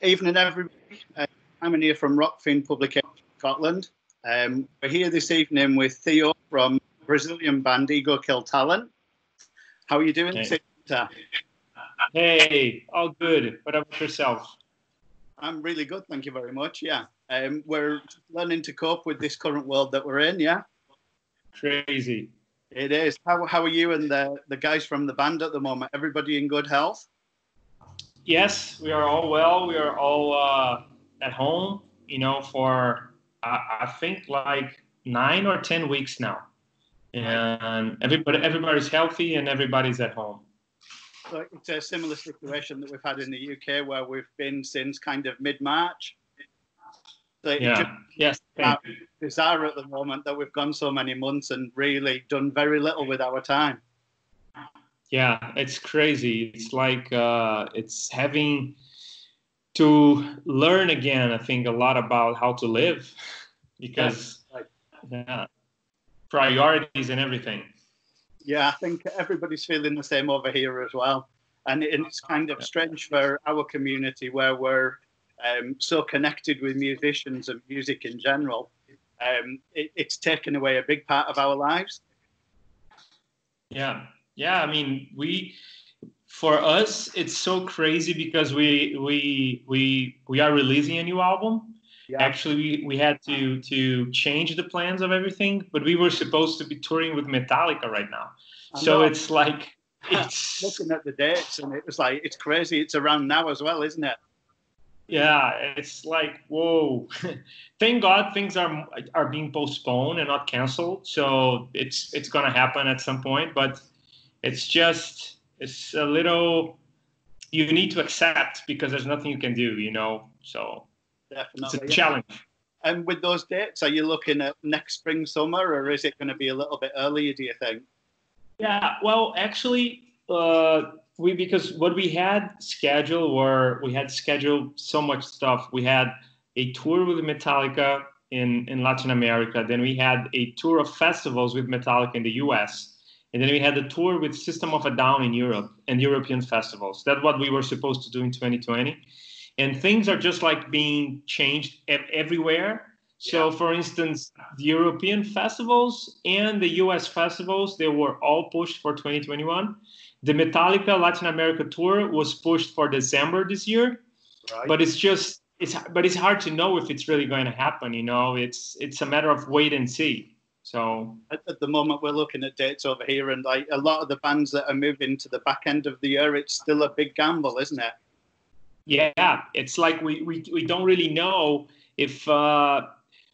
Evening, everybody. I'm here from Rockfiend Publications Scotland. We're here this evening with Theo from Brazilian band Ego Kill Talent. How are you doing this evening? Hey, all good. What about yourself? I'm really good, thank you very much. Yeah, we're learning to cope with this current world that we're in. Yeah, crazy. It is. How are you and the guys from the band at the moment? Everybody in good health? Yes, we are all well. We are all at home, for I think like 9 or 10 weeks now, and everybody's healthy and everybody's at home. So it's a similar situation that we've had in the UK, where we've been since kind of mid-March. So yes. Bizarre at the moment that we've gone so many months and really done very little with our time. Yeah, it's crazy. It's like it's having to learn again, I think, a lot about how to live, because priorities and everything. Yeah, I think everybody's feeling the same over here as well. And it's kind of strange for our community, where we're so connected with musicians and music in general. It's taken away a big part of our lives. Yeah. I mean, for us, it's so crazy because we are releasing a new album. Yeah. Actually, we had to change the plans of everything, but we were supposed to be touring with Metallica right now. So it's like it's looking at the dates, and it was like it's crazy. It's around now as well, isn't it? Yeah, it's like, whoa. Thank God things are being postponed and not canceled. So it's gonna happen at some point, but it's a little, you need to accept, because there's nothing you can do, so definitely it's a challenge. And with those dates, are you looking at next spring, summer, or is it going to be a little bit earlier, do you think? Yeah, well, actually, because what we had scheduled so much stuff. We had a tour with Metallica in Latin America. Then we had a tour of festivals with Metallica in the US. And then we had a tour with System of a Down in Europe and European festivals. That's what we were supposed to do in 2020. And things are just like being changed everywhere. So, for instance, the European festivals and the US festivals, they were all pushed for 2021. The Metallica Latin America tour was pushed for December this year. Right. But it's hard to know if it's really going to happen. It's a matter of wait and see. So at the moment, we're looking at dates over here, and like a lot of the bands that are moving to the back end of the year, it's still a big gamble, isn't it? Yeah, it's like we don't really know if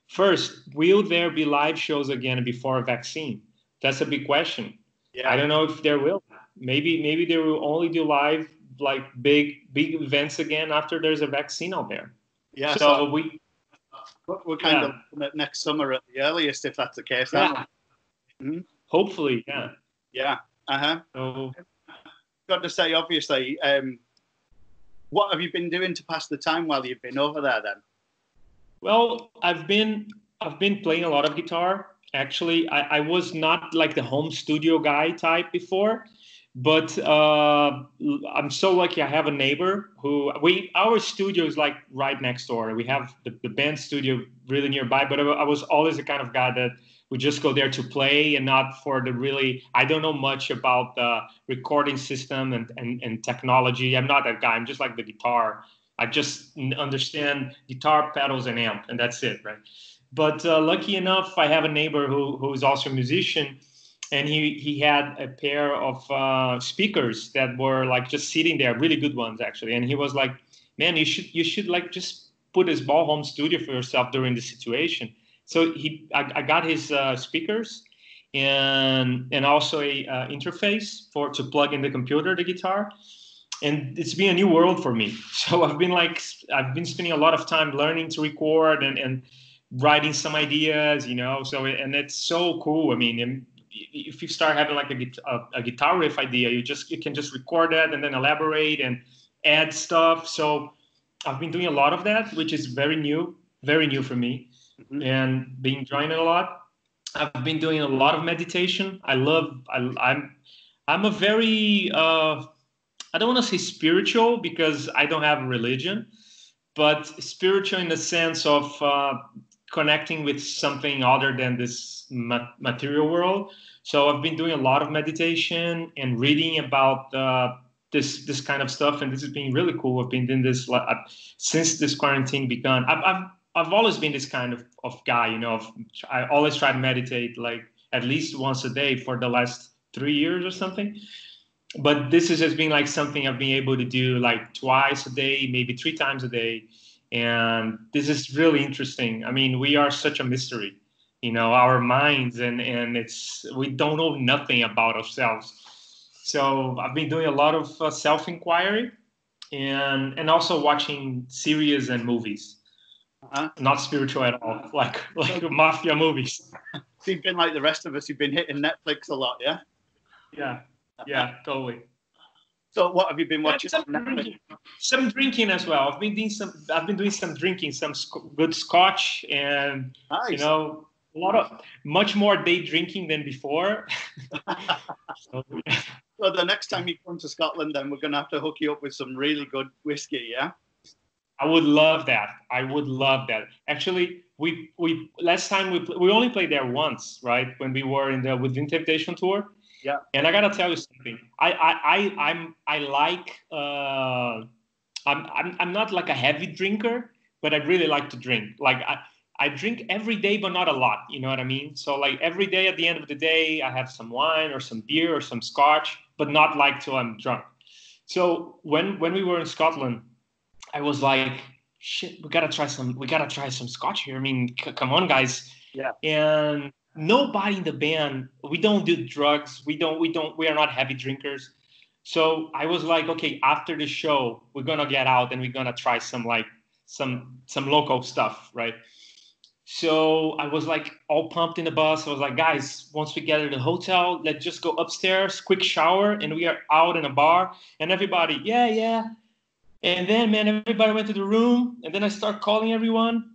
first, will there be live shows again before a vaccine? That's a big question. Yeah. I don't know if there will. Maybe they will only do live, like big events again after there's a vaccine out there. Yeah. So we're kind of looking at next summer at the earliest, if that's the case. Yeah. Mm-hmm. Hopefully, yeah. Yeah. So, got to say, obviously, what have you been doing to pass the time while you've been over there then? Well, I've been playing a lot of guitar. Actually, I was not like the home studio guy type before, but I'm so lucky. I have a neighbor our studio is like right next door. We have the band studio really nearby, but I was always the kind of guy that would just go there to play and not for I don't know much about the recording system and technology. I'm not that guy. I'm just like the guitar. I just understand guitar, pedals, and amp, and that's it, right? But lucky enough, I have a neighbor who is also a musician, and he had a pair of speakers that were like just sitting there, really good ones actually. And he was like, "Man, you should like just put a small home studio for yourself during the situation." So I got his speakers and also a interface to plug in the computer, the guitar. And it's been a new world for me. So I've been spending a lot of time learning to record and writing some ideas, So and it's so cool. I mean, if you start having like a guitar riff idea, you can just record that and then elaborate and add stuff. So I've been doing a lot of that, which is very new for me, and been enjoying it a lot. I've been doing a lot of meditation. I'm a very I don't want to say spiritual because I don't have a religion, but spiritual in the sense of connecting with something other than this material world. So I've been doing a lot of meditation and reading about this kind of stuff, and this has been really cool. I've been doing this since this quarantine began. I've always been this kind of guy, you know. I always try to meditate like at least once a day for the last 3 years or something. But this has just been like something I've been able to do like twice a day, maybe 3 times a day. And this is really interesting. I mean, we are such a mystery, you know, our minds, and we don't know nothing about ourselves. So I've been doing a lot of self-inquiry and also watching series and movies. Not spiritual at all, like mafia movies. So you've been like the rest of us. You've been hitting Netflix a lot, yeah? Yeah, totally. So what have you been watching? Some drinking as well. I've been doing some drinking, some good scotch, and nice. You know, much more day drinking than before. So the next time you come to Scotland, then we're going to have to hook you up with some really good whiskey, yeah? I would love that. Actually, we last time we only played there once, right? When we were with the Invitation tour. Yeah. And I gotta tell you something. I'm not like a heavy drinker, but I really like to drink. Like I drink every day, but not a lot. You know what I mean? So like every day at the end of the day, I have some wine or some beer or some scotch, but not like till I'm drunk. So when we were in Scotland, I was like, shit, we gotta try some scotch here. I mean, come on, guys. Yeah. And nobody in the band, we don't do drugs. We are not heavy drinkers. So I was like, okay, after the show, we're gonna get out and we're gonna try some local stuff, right? So I was like all pumped in the bus. I was like, guys, once we get to the hotel, let's just go upstairs, quick shower, and we are out in a bar. And everybody, yeah. And then, man, everybody went to the room, and then I start calling everyone,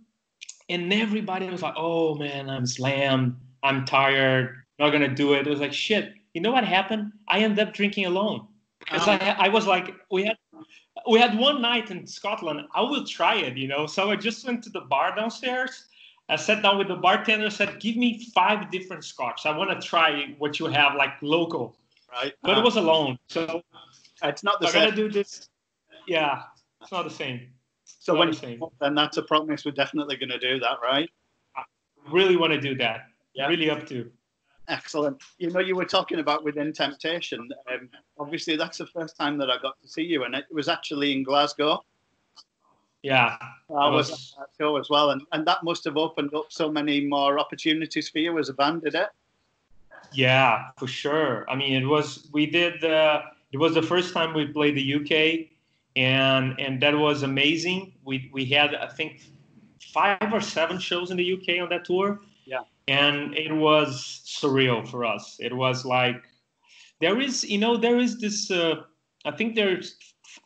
and everybody was like, oh, man, I'm slammed. I'm tired. Not going to do it. It was like, shit. You know what happened? I ended up drinking alone because I was like, we had one night in Scotland. I will try it, you know. So I just went to the bar downstairs. I sat down with the bartender, said, give me 5 different scotch. I want to try what you have, like local. Right. But it was alone. So it's not the same. I got to do this. Yeah, it's not the same. So then that's a promise. We're definitely going to do that, right? I really want to do that. Yeah. Really up to. Excellent. You know, you were talking about Within Temptation. Obviously, that's the first time that I got to see you, and it was actually in Glasgow. Yeah. I was at that show as well, and that must have opened up so many more opportunities for you as a band, did it? Yeah, for sure. I mean, it was the first time we played the UK. And that was amazing. We had, I think, 5 or 7 shows in the UK on that tour. Yeah. And it was surreal for us. It was like, there is this, I think there's,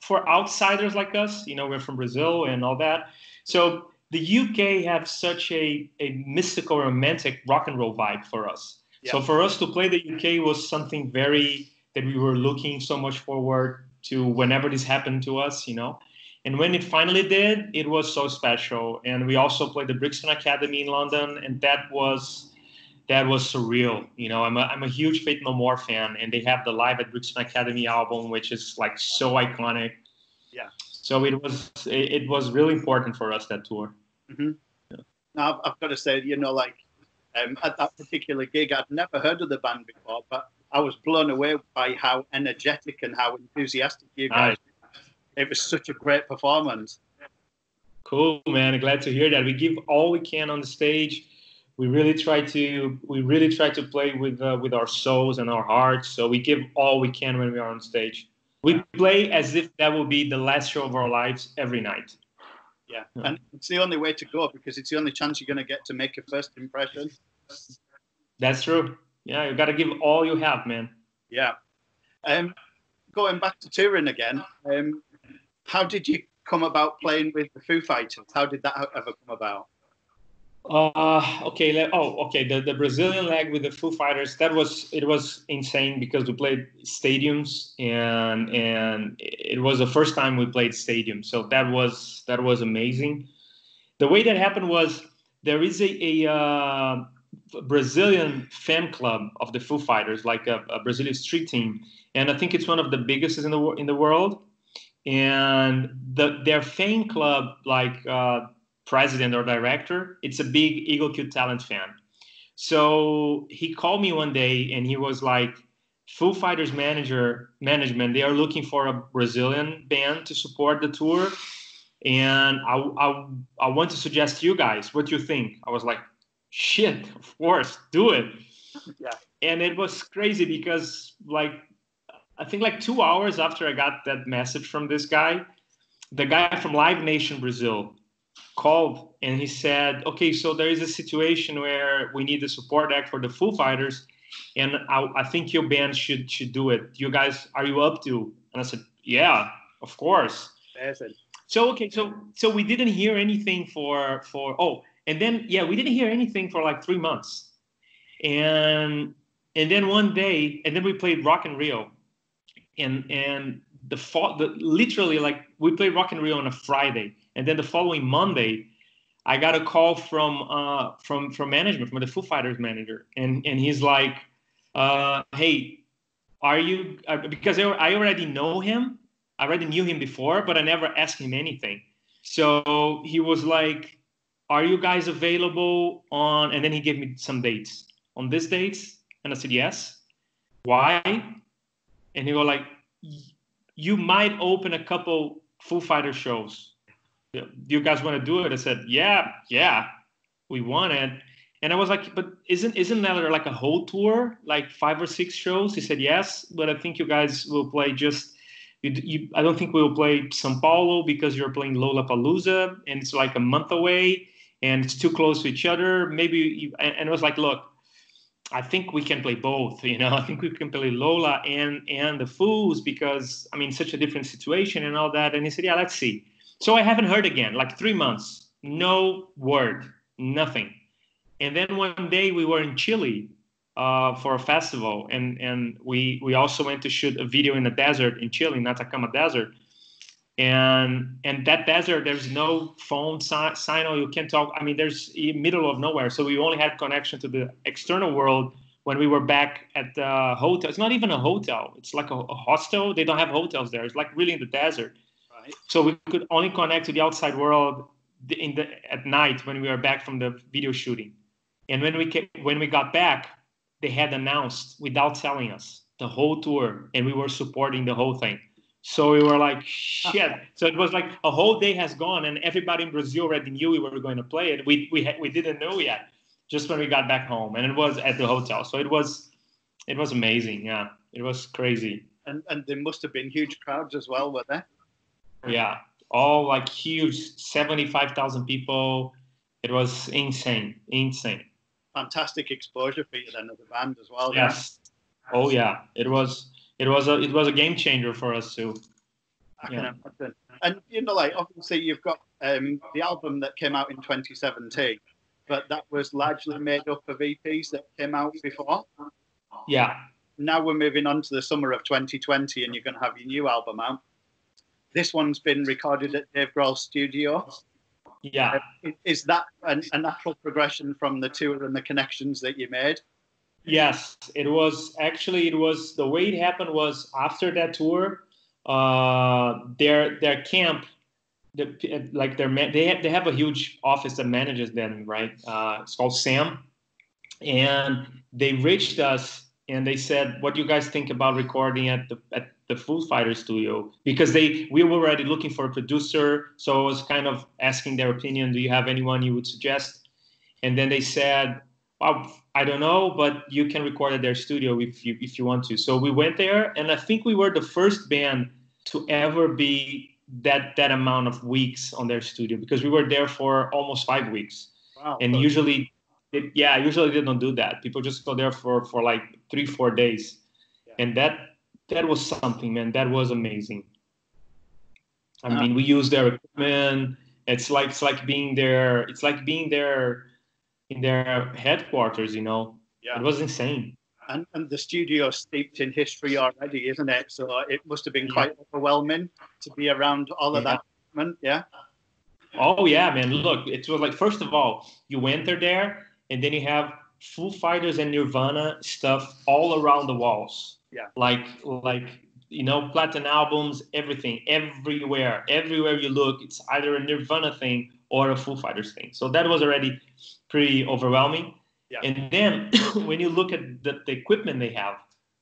for outsiders like us, you know, we're from Brazil and all that. So the UK have such a mystical, romantic rock and roll vibe for us. Yeah. So for us to play the UK was something that we were looking so much forward to whenever this happened to us, you know. And when it finally did, it was so special. And we also played the Brixton Academy in London, and that was surreal. You know, I'm a huge Faith No More fan, and they have the Live at Brixton Academy album, which is like so iconic. Yeah. So it was really important for us, that tour. Mm-hmm. Yeah. Now I've got to say, you know, like at that particular gig, I'd never heard of the band before, but I was blown away by how energetic and how enthusiastic you guys were. It was such a great performance. Cool, man. Glad to hear that. We give all we can on the stage. We really try to play with our souls and our hearts. So we give all we can when we are on stage. We play as if that will be the last show of our lives every night. Yeah, and it's the only way to go because it's the only chance you're going to get to make a first impression. That's true. Yeah, you got to give all you have, man. Yeah. Going back to touring again, how did you come about playing with the Foo Fighters? How did that ever come about? Okay. Okay. The Brazilian leg with the Foo Fighters, it was insane because we played stadiums, and it was the first time we played stadiums. So that was amazing. The way that happened was there is a Brazilian fan club of the Foo Fighters, like a Brazilian street team, and I think it's one of the biggest in the world. And their fan club, like president or director, it's a big Eagle Q Talent fan. So he called me one day and he was like, Foo Fighters management, they are looking for a Brazilian band to support the tour, and I want to suggest you guys. What do you think? I was like, shit, of course, do it. Yeah. And it was crazy because like I think like 2 hours after I got that message from this guy, the guy from Live Nation Brazil called and he said, okay, so there is a situation where we need a support act for the Foo Fighters, and I think your band should do it. You guys, are you up to? And I said, yeah, of course. Amazing. So okay, so we didn't hear anything and then yeah, we didn't hear anything for like 3 months, and then one day, and then we played Rock in Rio, and literally like we played Rock in Rio on a Friday, and then the following Monday, I got a call from management, from the Foo Fighters manager, and he's like, hey, are you because I already know him. I already knew him before, but I never asked him anything. So he was like, are you guys available on, and then he gave me some dates on these dates. And I said, yes. Why? And he was like, you might open a couple Foo Fighter shows. Do you guys want to do it? I said, yeah, we want it. And I was like, but isn't that like a whole tour, like 5 or 6 shows? He said, yes, but I think you guys will play just, I don't think we will play Sao Paulo because you're playing Lollapalooza and it's like a month away and it's too close to each other. Maybe, and it was like, look, I think we can play both, I think we can play Lola and the Foos because, I mean, such a different situation and all that. And he said, yeah, let's see. So I haven't heard again, like 3 months, no word, nothing. And then one day we were in Chile for a festival, and we also went to shoot a video in the desert in Chile, in Atacama Desert. And that desert, there's no phone signal. You can't talk. I mean, there's middle of nowhere. So we only had connection to the external world when we were back at the hotel. It's not even a hotel. It's like a hostel. They don't have hotels there. It's like really in the desert. Right. So we could only connect to the outside world at night when we were back from the video shooting. And when we got back, they had announced without telling us the whole tour, and we were supporting the whole thing. So we were like, shit. So it was like a whole day has gone, and everybody in Brazil already knew we were going to play it. We didn't know yet, just when we got back home, and it was at the hotel. So it was amazing. Yeah, it was crazy. And there must have been huge crowds as well, were there? Yeah, all like huge, 75,000 people. It was insane. Fantastic exposure for you then as a band as well. Yes. Then. Oh yeah, it was a game changer for us too. I can imagine. And like obviously you've got the album that came out in 2017, but that was largely made up of EPs that came out before. Yeah. Now we're moving on to the summer of 2020, and you're going to have your new album out. This one's been recorded at Dave Grohl's studio. Yeah. Is that a natural progression from the tour and the connections that you made? Yes, it was the way it happened was after that tour, their camp, they have a huge office that manages them, right? It's called Sam, and they reached us and they said, "What do you guys think about recording at the Foo Fighters studio?" Because we were already looking for a producer, so I was kind of asking their opinion. Do you have anyone you would suggest? And then they said, "Well, I don't know, but you can record at their studio if you want to." So we went there, and I think we were the first band to ever be that amount of weeks on their studio, because we were there for almost 5 weeks. Wow. And usually they don't do that. People just go there for like 3-4 days. Yeah. And that was something, man. That was amazing. I mean, we used their equipment. It's like being there. It's like being there their headquarters. You know, Yeah. it was insane. And the studio's steeped in history already, isn't it? So it must have been quite overwhelming to be around all of that equipment. Yeah. Oh yeah, man. Look, it was like, first of all, you enter there, and then you have Foo Fighters and Nirvana stuff all around the walls. Yeah. Like you know, platinum albums, everything, everywhere you look, it's either a Nirvana thing or a Foo Fighters thing. So that was already pretty overwhelming. Yeah. And then when you look at the equipment they have,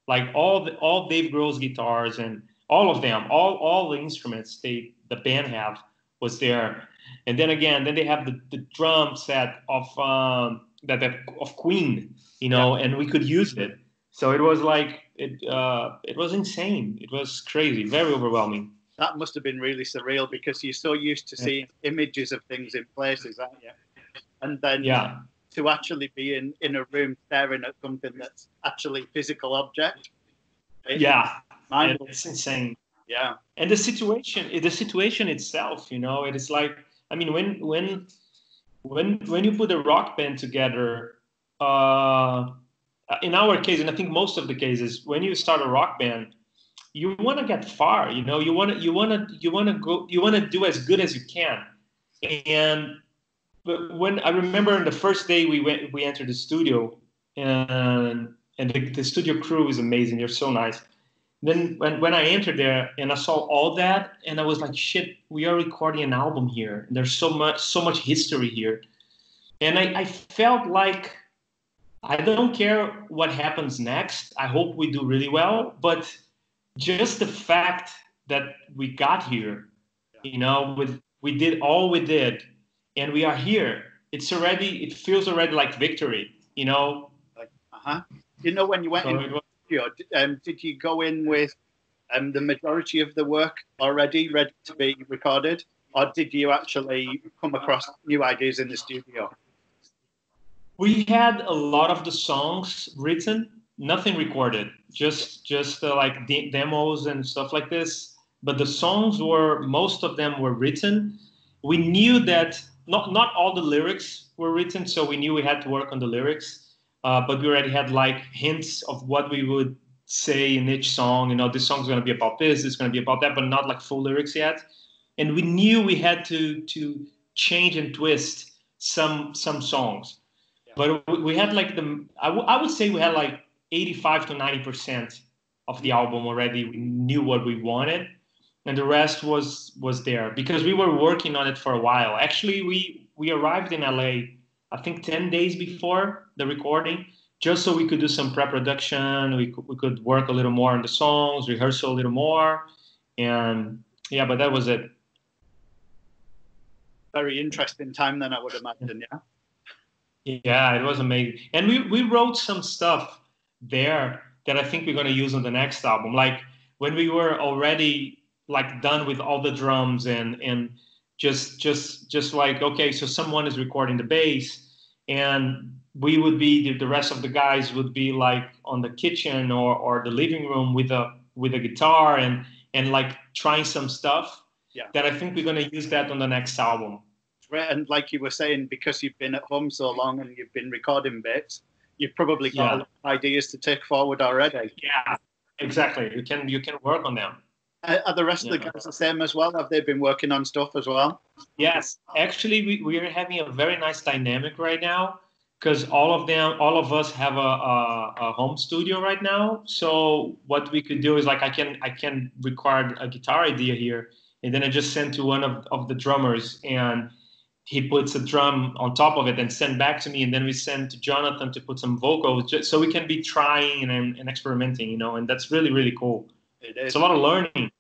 like all Dave Grohl's guitars and all of them, all the instruments the band have was there. And then again, then they have the drum set of of Queen, you know, and we could use it. So it was like it was insane. It was crazy, very overwhelming. That must have been really surreal because you're so used to seeing images of things in places, aren't you? And then to actually be in a room staring at something that's actually physical object. It's insane. Yeah. And the situation itself, you know, it is like, I mean, when you put a rock band together, in our case, and I think most of the cases, when you start a rock band, you want to get far, you know, you want to do as good as you can. And when I remember in the first day we entered the studio, and the studio crew is amazing. They're so nice. Then when I entered there and I saw all that, and I was like, shit, we are recording an album here. There's so much history here. And I felt like, I don't care what happens next. I hope we do really well. But just the fact that we got here, you know, we did all we did, and we are here. It feels already like victory, you know. You know, when you went did you go in with the majority of the work already ready to be recorded, or did you actually come across new ideas in the studio? We had a lot of the songs written, nothing recorded, just like demos and stuff like this. But the songs most of them were written. We knew that not all the lyrics were written, so we knew we had to work on the lyrics. But we already had like hints of what we would say in each song. You know, this song's going to be about this is going to be about that, but not like full lyrics yet. And we knew we had to change and twist some songs. But we had like I would say we had like 85 to 90% of the album already. We knew what we wanted, and the rest was there because we were working on it for a while. Actually, we arrived in LA, I think 10 days before the recording, just so we could do some pre-production. We could work a little more on the songs, rehearsal a little more, and yeah, but that was it. Very interesting time then, I would imagine, yeah. Yeah, it was amazing. And we wrote some stuff there that I think we're going to use on the next album. Like when we were already like done with all the drums and just like, okay, so someone is recording the bass, and we would be, the rest of the guys would be like on the kitchen or the living room with a guitar and like trying some stuff that I think we're going to use that on the next album. And like you were saying, because you've been at home so long and you've been recording bits, you've probably got a lot of ideas to take forward already. Yeah, exactly. You can work on them. Are the rest of the guys the same as well? Have they been working on stuff as well? Yes, actually, we are having a very nice dynamic right now because all of us have a home studio right now. So what we could do is like I can record a guitar idea here, and then I just send to one of the drummers, and he puts a drum on top of it and send back to me, and then we send to Jonathan to put some vocals, just so we can be trying and experimenting, you know, and that's really, really cool. It is. It's a lot of learning.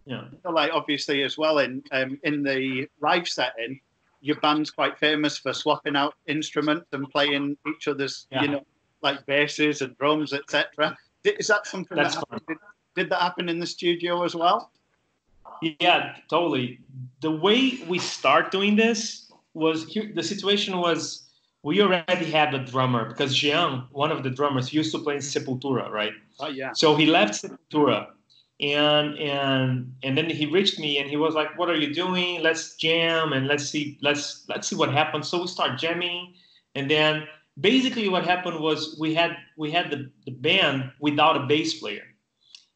Yeah. Like obviously as well in the live setting, your band's quite famous for swapping out instruments and playing each other's, you know, like basses and drums, etc. Is that something that happened? Did that happen in the studio as well? Yeah, totally. The way we start doing this was the situation was we already had a drummer because Jean, one of the drummers, used to play in Sepultura, right? Oh yeah. So he left Sepultura, and then he reached me and he was like, "What are you doing? Let's jam and let's see what happens." So we start jamming, And then basically what happened was we had the band without a bass player.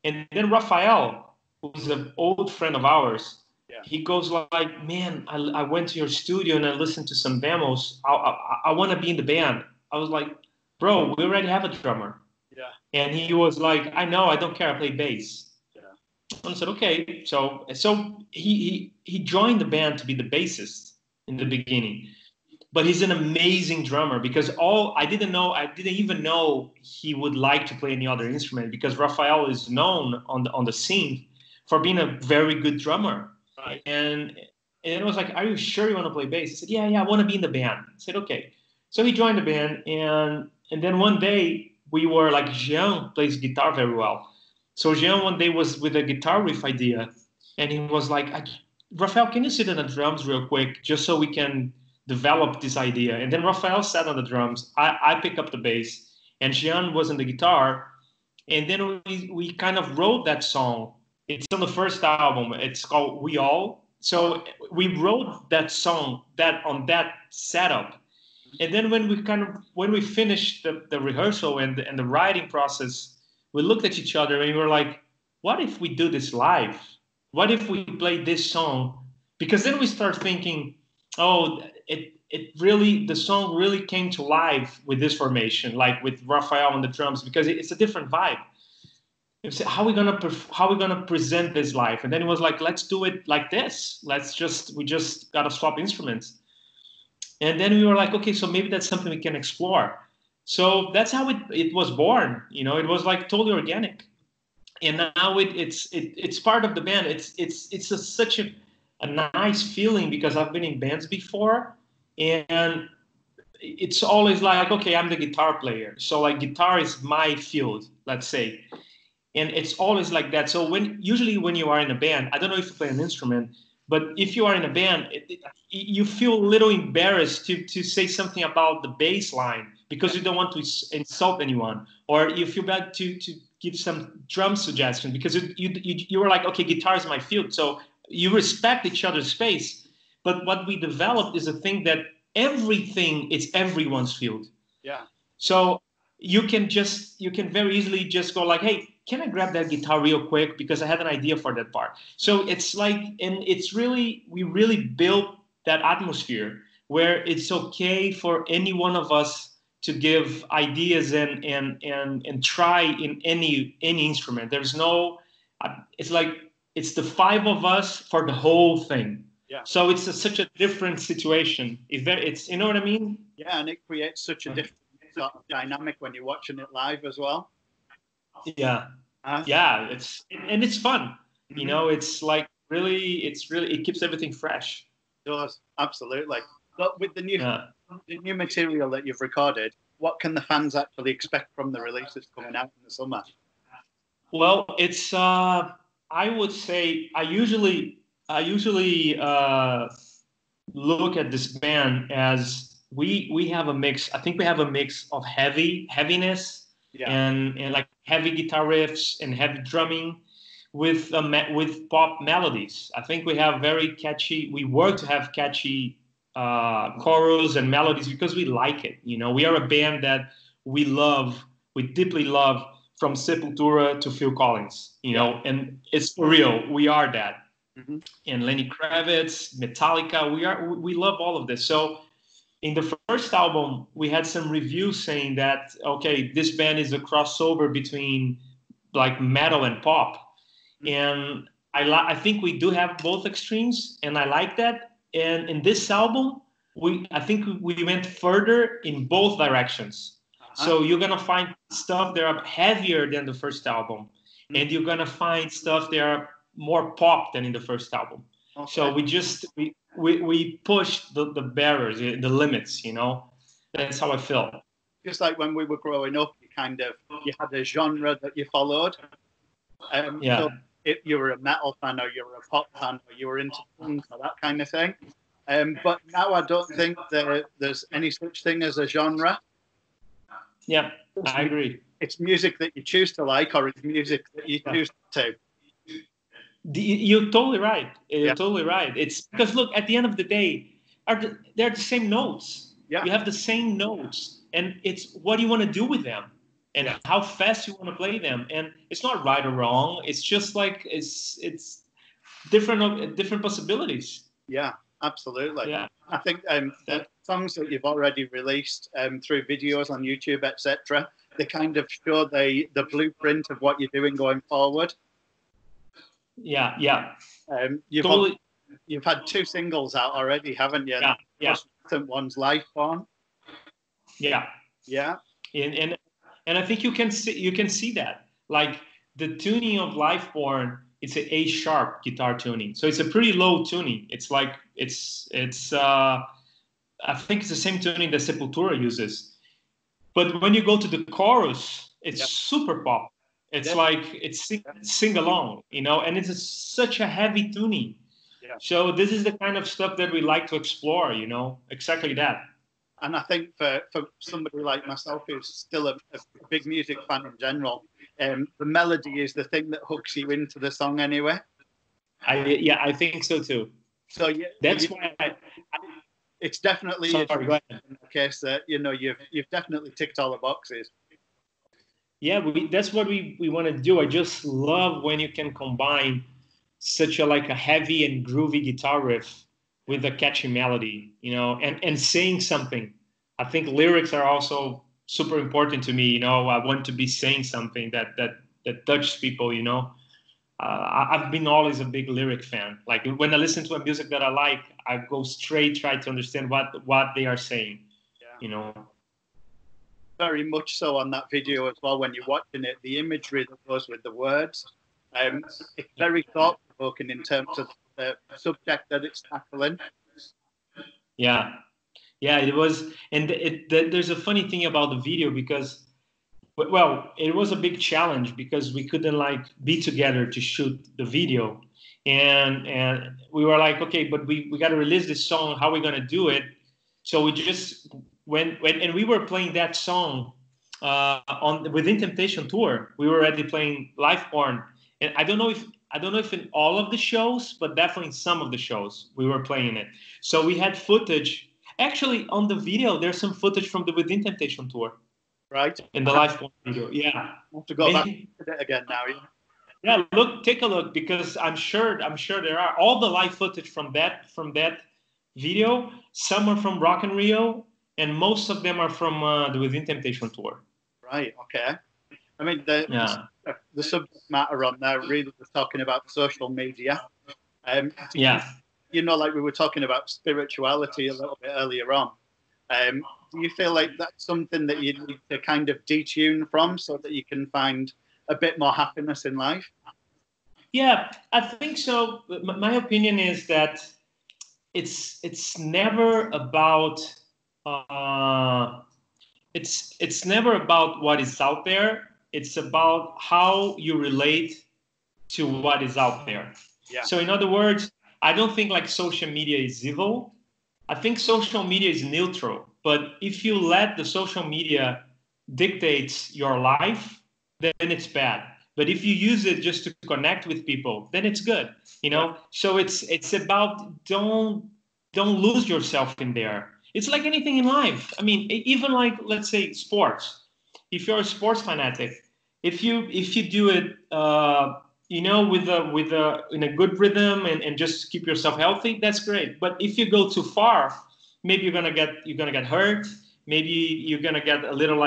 And then Rafael, who's an old friend of ours, he goes like, man, I went to your studio and I listened to some demos. I want to be in the band. I was like, bro, we already have a drummer. Yeah. And he was like, I know, I don't care, I play bass. Yeah. And I said, okay. So he joined the band to be the bassist in the beginning. But he's an amazing drummer because I didn't even know he would like to play any other instrument, because Rafael is known on the scene for being a very good drummer. Right. And it was like, are you sure you want to play bass? He said, yeah, I want to be in the band. I said, okay. So he joined the band, and then one day we were like, Jean plays guitar very well. So Jean one day was with a guitar riff idea, and he was like, Rafael, can you sit on the drums real quick just so we can develop this idea? And then Rafael sat on the drums, I picked up the bass, and Jean was on the guitar. And then we kind of wrote that song. It's on the first album. It's called We All. So we wrote that song on that setup. And then when we finished the rehearsal and the writing process, we looked at each other and we were like, what if we do this live? What if we play this song? Because then we start thinking, oh, the song really came to life with this formation, like with Rafael on the drums, because it's a different vibe. How are we gonna present this live? And then it was like, let's do it like this. We just gotta swap instruments. And then we were like, okay, so maybe that's something we can explore. So that's how it was born. It was like totally organic. And now it's part of the band. It's such a nice feeling, because I've been in bands before, and it's always like, okay, I'm the guitar player, so like guitar is my field, let's say. And it's always like that. So usually when you are in a band, I don't know if you play an instrument, but if you are in a band, you feel a little embarrassed to say something about the bass line, because you don't want to insult anyone, or you feel bad to give some drum suggestion, because you were like, okay, guitar is my field. So you respect each other's space. But what we developed is a thing that everything is everyone's field. Yeah. So you can very easily just go like, hey, can I grab that guitar real quick, because I had an idea for that part. So it's like, and we really built that atmosphere where it's okay for any one of us to give ideas and try in any instrument. There's no, it's like, it's the five of us for the whole thing. Yeah. So it's such a different situation. It's you know what I mean? Yeah, and it creates such a different sort of dynamic when you're watching it live as well. Yeah. Yeah, it's fun. Mm-hmm. It's like it keeps everything fresh. It does, absolutely. But with the new material that you've recorded, what can the fans actually expect from the releases coming out in the summer? Well, it's I would say I usually look at this band as we have a mix. I think we have a mix of heaviness, and like heavy guitar riffs and heavy drumming with pop melodies. I think we have very catchy. We work to have catchy chorus and melodies because we like it. We are a band that we deeply love, from Sepultura to Phil Collins. And it's for real. We are that. Mm-hmm. And Lenny Kravitz, Metallica. We love all of this. So in the first album, we had some reviews saying that, okay, this band is a crossover between like metal and pop. And I think we do have both extremes, and I like that. And in this album, I think we went further in both directions. So you're going to find stuff that are heavier than the first album. And you're going to find stuff that are more pop than in the first album. Okay. So we pushed the barriers, the limits, That's how I feel. Just like when we were growing up, you had a genre that you followed. So if you were a metal fan, or you were a pop fan, or you were into punk, or that kind of thing. But now I don't think there's any such thing as a genre. Yeah, I agree. It's music that you choose to like, or it's music that you choose to. You're totally right. You're totally right. It's because, look, at the end of the day, they're the same notes. Yeah. You have the same notes, and it's what do you want to do with them, and how fast you want to play them. And it's not right or wrong. It's just like it's different possibilities. Yeah, absolutely. Yeah. I think the songs that you've already released through videos on YouTube, etc., they kind of show the blueprint of what you're doing going forward. Yeah. You've had 2 singles out already, haven't you? Yeah. Yeah. Recent one's Lifeborn. Yeah. Yeah. And I think you can see that, like the tuning of Lifeborn, it's an A sharp guitar tuning, so it's a pretty low tuning. It's like it's I think it's the same tuning that Sepultura uses. But when you go to the chorus, it's super pop. It's like it's sing along, you know, and it's such a heavy tuning. Yeah. So this is the kind of stuff that we like to explore, you know, exactly that. And I think for somebody like myself, who's still a big music fan in general, the melody is the thing that hooks you into the song anyway. I think so too. So yeah, that's why it's definitely a case that you've definitely ticked all the boxes. Yeah, that's what we want to do. I just love when you can combine such a heavy and groovy guitar riff with a catchy melody, you know, and saying something. I think lyrics are also super important to me. You know, I want to be saying something that touches people. You know, I've been always a big lyric fan. Like when I listen to a music that I like, I go straight try to understand what they are saying. Yeah. You know. Very much so on that video as well. When you're watching it, the imagery that goes with the words, it's very thought-provoking in terms of the subject that it's tackling. Yeah, it was, and there's a funny thing about the video because, well, it was a big challenge because we couldn't be together to shoot the video, and we were like, okay, but we got to release this song. How are we gonna do it? So we just and we were playing that song on Within Temptation tour. We were already playing Lifeborn, and I don't know if in all of the shows, but definitely in some of the shows we were playing it. So we had footage. Actually, on the video, there's some footage from the Within Temptation tour. Right. In the Lifeborn video, yeah. I have to go back to it again now. Yeah, take a look because I'm sure there are all the live footage from that video. Some are from Rock in Rio, and most of them are from the Within Temptation tour. Right. Okay. I mean, the subject matter on there really was talking about social media. You know, like we were talking about spirituality a little bit earlier on. Do you feel like that's something that you need to kind of detune from so that you can find a bit more happiness in life? Yeah, I think so. My opinion is that it's never about it's never about what is out there. It's about how you relate to what is out there. Yeah. So in other words, I don't think social media is evil. I think social media is neutral. But if you let the social media dictate your life, then it's bad. But if you use it just to connect with people, then it's good. You know. So it's about don't lose yourself in there. It's like anything in life. I mean, even let's say sports. If you're a sports fanatic, if you do it, with in a good rhythm and just keep yourself healthy, that's great. But if you go too far, maybe you're gonna get hurt. Maybe you're gonna get a little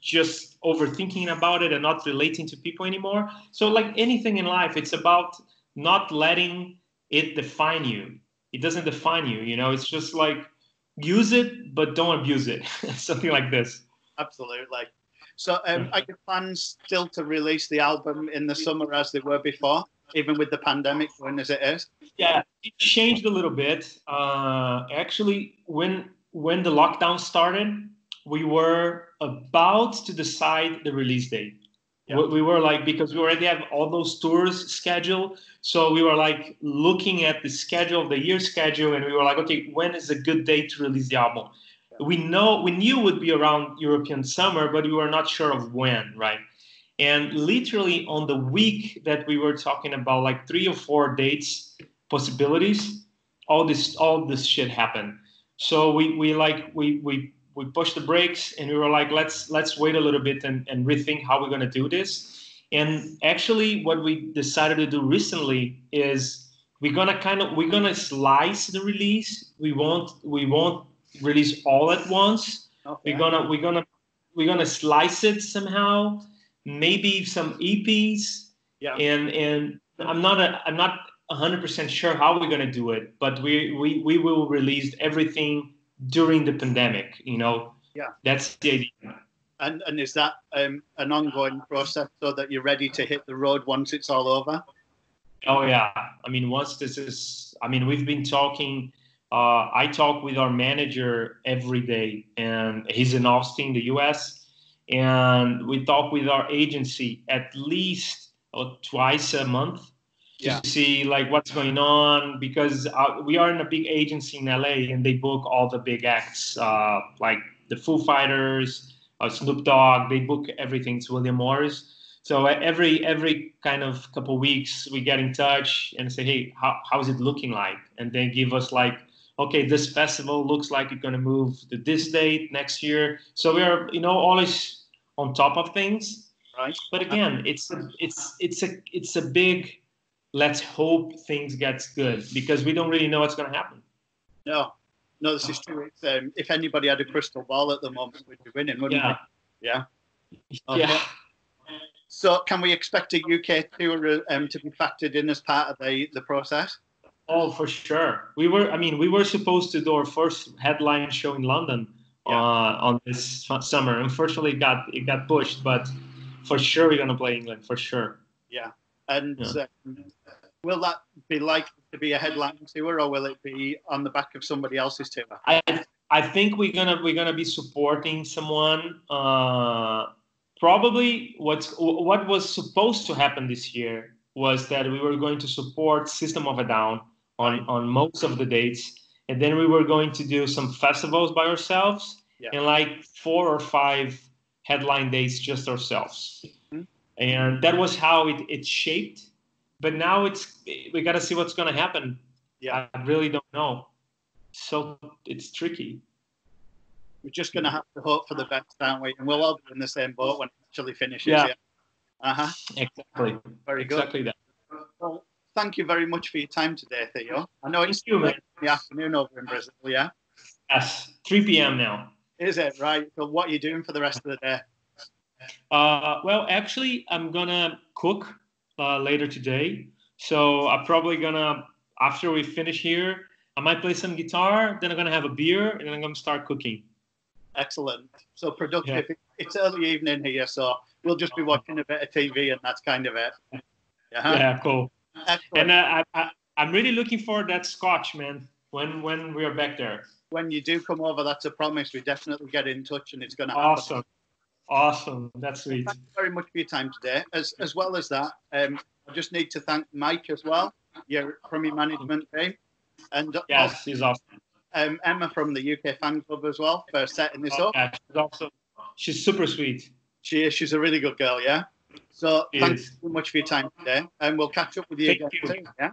just overthinking about it and not relating to people anymore. So like anything in life, it's about not letting it define you. It doesn't define you. You know, it's just use it, but don't abuse it. Something like this. Absolutely. So are your plans still to release the album in the summer as they were before, even with the pandemic going as it is? Yeah, it changed a little bit. Actually, when the lockdown started, we were about to decide the release date. Yeah. We were because we already have all those tours scheduled. So we were looking at the schedule, the year schedule, and we were okay, when is a good date to release the album? Yeah. We knew it would be around European summer, but we were not sure of when, right? And literally on the week that we were talking about 3 or 4 dates, possibilities, all this shit happened. So we pushed the brakes, and we were like, let's wait a little bit and rethink how we're gonna do this. And actually, what we decided to do recently is we're gonna slice the release. We won't release all at once. Okay. We're gonna slice it somehow. Maybe some EPs. Yeah. And I'm not 100% sure how we're gonna do it, but we will release everything during the pandemic. Yeah. That's the idea. And is that an ongoing process so that you're ready to hit the road once it's all over? Oh yeah. I mean, once this is, I mean, we've been talking. I talk with our manager every day, and he's in Austin, the U.S. And we talk with our agency at least twice a month to see like what's going on, because we are in a big agency in LA, and they book all the big acts, like the Foo Fighters, Snoop Dogg. They book everything. It's William Morris. So every kind of couple weeks we get in touch and say, hey, how's it looking like? And they give us like, okay, this festival looks like it's going to move to this date next year. So we are, always on top of things. Right. But again, it's a big, let's hope things gets good, because we don't really know what's going to happen. No, this is true. It's, if anybody had a crystal ball at the moment, we'd be winning, wouldn't we? Yeah. Okay. Yeah. So can we expect a UK tour to be factored in as part of the process? Oh, for sure. We were supposed to do our first headline show in London on this summer. Unfortunately, it got pushed, but for sure we're gonna play England for sure. Yeah, and will that be likely to be a headline tour, or will it be on the back of somebody else's tour? I think we're gonna be supporting someone. Probably what was supposed to happen this year was that we were going to support System of a Down on most of the dates, and then we were going to do some festivals by ourselves, and like 4 or 5 headline dates just ourselves. Mm-hmm. And that was how it shaped. But now we got to see what's going to happen. Yeah, I really don't know. So it's tricky. We're just going to have to hope for the best, aren't we? And we'll all be in the same boat when it actually finishes. Yeah. Exactly. Very good. Exactly that. Well, thank you very much for your time today, Theo. I know it's late in the afternoon over in Brazil, yeah? Yes, 3 p.m. now. Is it? Right. So what are you doing for the rest of the day? Well, actually, I'm going to cook later today. So I'm probably going to, after we finish here, I might play some guitar, then I'm going to have a beer, and then I'm going to start cooking. Excellent. So productive. Yeah. It's early evening here, so we'll just be watching a bit of TV, and that's kind of it. Yeah, cool. Excellent. And I'm really looking for that scotch, man, when we are back there. When you do come over, that's a promise. We definitely get in touch, and it's going to happen. Awesome. That's sweet. Thank you very much for your time today. As well as that, I just need to thank Mike as well, from your management team. And yes, he's awesome. Emma from the UK Fan Club as well for setting this up. Yeah, she's awesome. She's super sweet. She is. She's a really good girl, yeah? So thanks so much for your time today. And we'll catch up with you again soon, yeah?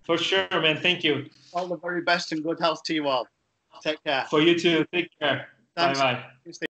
For sure, man. Thank you. All the very best and good health to you all. Take care. For you too. Take care. Thanks. Bye-bye.